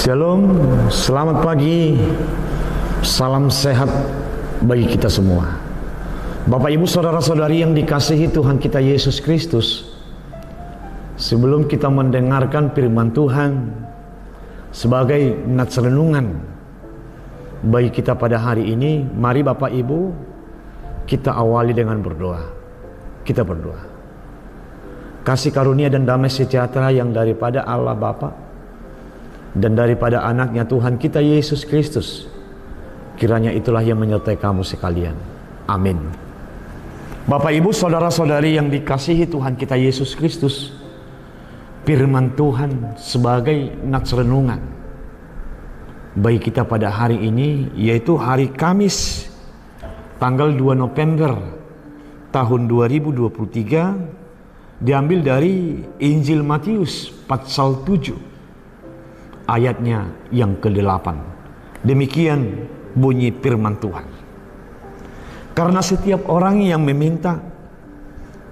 Shalom, selamat pagi, salam sehat bagi kita semua. Bapak Ibu Saudara-saudari yang dikasihi Tuhan kita Yesus Kristus, sebelum kita mendengarkan firman Tuhan sebagai nats renungan bagi kita pada hari ini, mari Bapak Ibu kita awali dengan berdoa. Kita berdoa. Kasih karunia dan damai sejahtera yang daripada Allah Bapa dan daripada anaknya Tuhan kita Yesus Kristus, kiranya itulah yang menyertai kamu sekalian. Amin. Bapak Ibu Saudara-saudari yang dikasihi Tuhan kita Yesus Kristus, firman Tuhan sebagai nats renungan bagi kita pada hari ini, yaitu hari Kamis tanggal 2 November tahun 2023, diambil dari Injil Matius pasal 7 ayatnya yang ke-8. Demikian bunyi firman Tuhan. Karena setiap orang yang meminta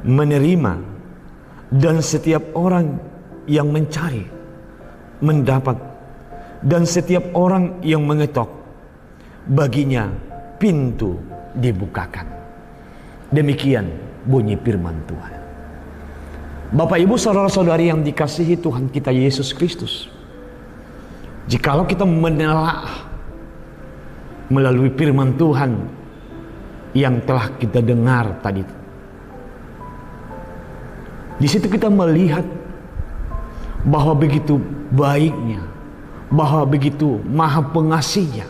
menerima, dan setiap orang yang mencari mendapat, dan setiap orang yang mengetok baginya pintu dibukakan. Demikian bunyi firman Tuhan. Bapak Ibu Saudara-saudari yang dikasihi Tuhan kita Yesus Kristus, jikalau kita menelaah melalui firman Tuhan yang telah kita dengar tadi, di situ kita melihat bahwa begitu baiknya, bahwa begitu maha pengasihnya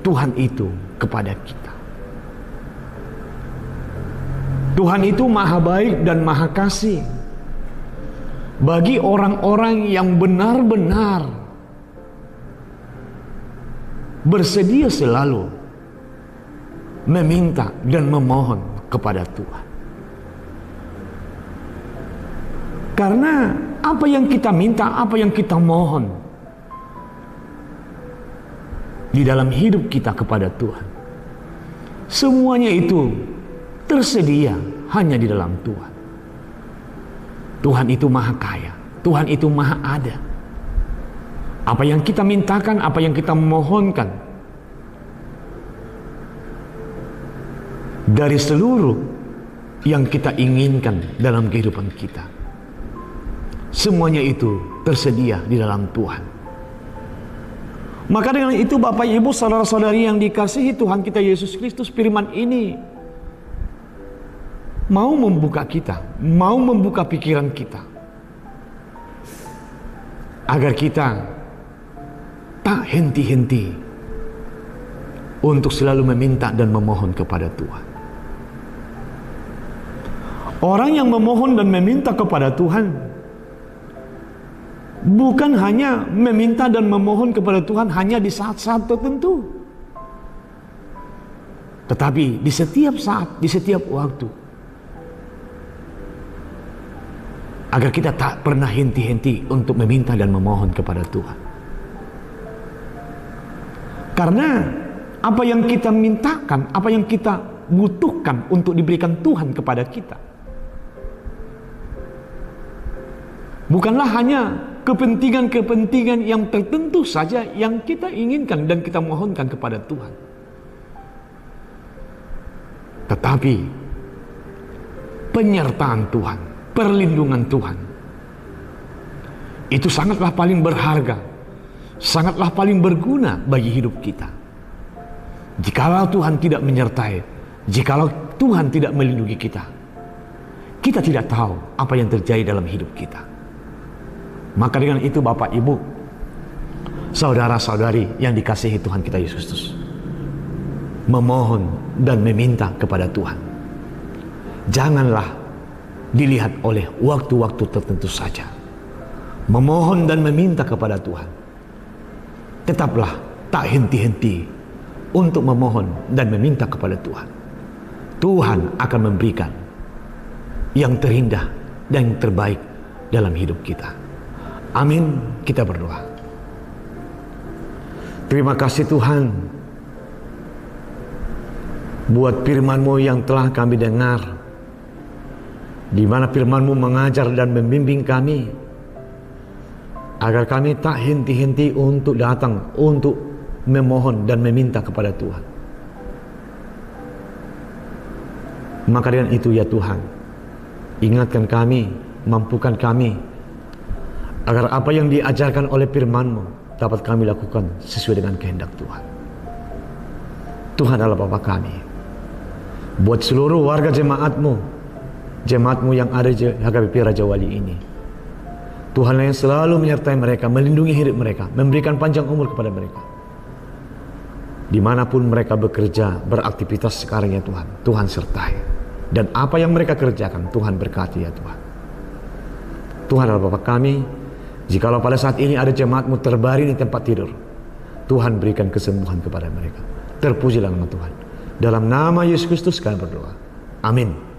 Tuhan itu kepada kita. Tuhan itu maha baik dan maha kasih bagi orang-orang yang benar-benar bersedia selalu meminta dan memohon kepada Tuhan. Karena apa yang kita minta, apa yang kita mohon di dalam hidup kita kepada Tuhan, semuanya itu tersedia hanya di dalam Tuhan. Tuhan itu maha kaya, Tuhan itu maha ada. Apa yang kita mintakan, apa yang kita mohonkan dari seluruh yang kita inginkan dalam kehidupan kita, semuanya itu tersedia di dalam Tuhan. Maka dengan itu Bapak Ibu Saudara-saudari yang dikasihi Tuhan kita Yesus Kristus, firman ini mau membuka kita, mau membuka pikiran kita, agar kita tak henti-henti untuk selalu meminta dan memohon kepada Tuhan. Orang yang memohon dan meminta kepada Tuhan bukan hanya meminta dan memohon kepada Tuhan hanya di saat-saat tertentu, tetapi di setiap saat, di setiap waktu, agar kita tak pernah henti-henti untuk meminta dan memohon kepada Tuhan. Karena apa yang kita mintakan, apa yang kita butuhkan untuk diberikan Tuhan kepada kita, bukanlah hanya kepentingan-kepentingan yang tertentu saja yang kita inginkan dan kita mohonkan kepada Tuhan, tetapi penyertaan Tuhan, perlindungan Tuhan, itu sangatlah paling berharga, sangatlah paling berguna bagi hidup kita. Jikalau Tuhan tidak menyertai, jikalau Tuhan tidak melindungi kita, kita tidak tahu apa yang terjadi dalam hidup kita. Maka dengan itu Bapak Ibu Saudara-saudari yang dikasihi Tuhan kita Yesus Kristus, memohon dan meminta kepada Tuhan janganlah dilihat oleh waktu-waktu tertentu saja. Memohon dan meminta kepada Tuhan, tetaplah tak henti-henti untuk memohon dan meminta kepada Tuhan. Tuhan akan memberikan yang terindah dan yang terbaik dalam hidup kita. Amin. Kita berdoa. Terima kasih Tuhan buat firman-Mu yang telah kami dengar, di mana firman-Mu mengajar dan membimbing kami agar kami tak henti-henti untuk datang, untuk memohon dan meminta kepada Tuhan. Maka dengan itu ya Tuhan, ingatkan kami, mampukan kami, agar apa yang diajarkan oleh firman-Mu dapat kami lakukan sesuai dengan kehendak Tuhan. Tuhan adalah Bapa kami. Buat seluruh warga jemaat-Mu yang ada di HKBP Raja Wali ini, Tuhan yang selalu menyertai mereka, melindungi hidup mereka, memberikan panjang umur kepada mereka. Dimanapun mereka bekerja, beraktivitas sekarang ya Tuhan, Tuhan sertai. Dan apa yang mereka kerjakan, Tuhan berkati ya Tuhan. Tuhan adalah Bapa kami. Jikalau pada saat ini ada jemaat-Mu terbaring di tempat tidur, Tuhan berikan kesembuhan kepada mereka. Terpujilah nama Tuhan. Dalam nama Yesus Kristus kami berdoa. Amin.